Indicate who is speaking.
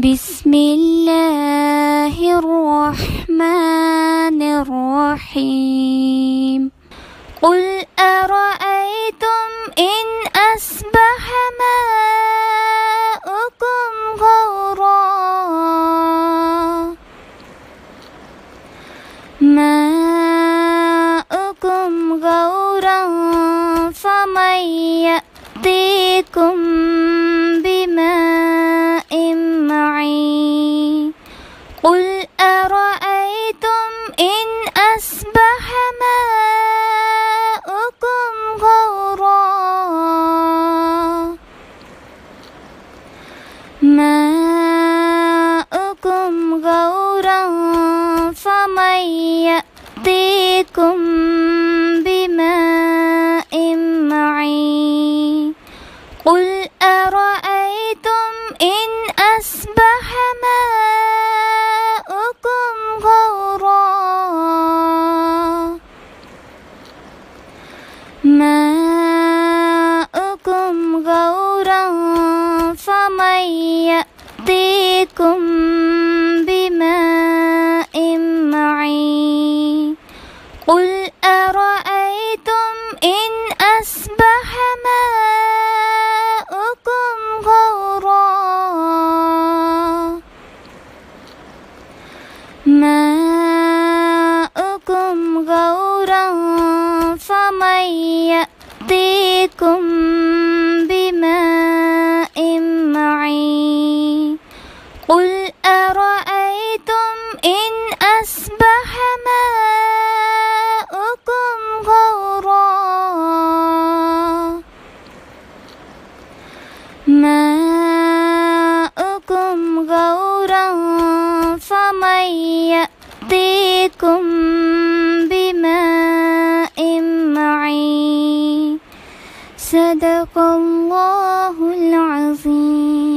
Speaker 1: بسم الله الرحمن الرحيم قل أرأيتم إن أصبح ماؤكم غورا فمن يأتيكم بماء معين قل أرأيتم إن أصبح ماؤكم غورا فمن يأتيكم بماء معين قل أرأيتم إن أصبح ماؤكم غورا فمن يأتيكم بماء معين قل أرأيتم إن أصبح ماؤكم غورا فمن يأتيكم بماء معين قل أرأيتم إن أصبح ماؤكم غورا فمن يأتيكم بماء معين صدق الله العظيم.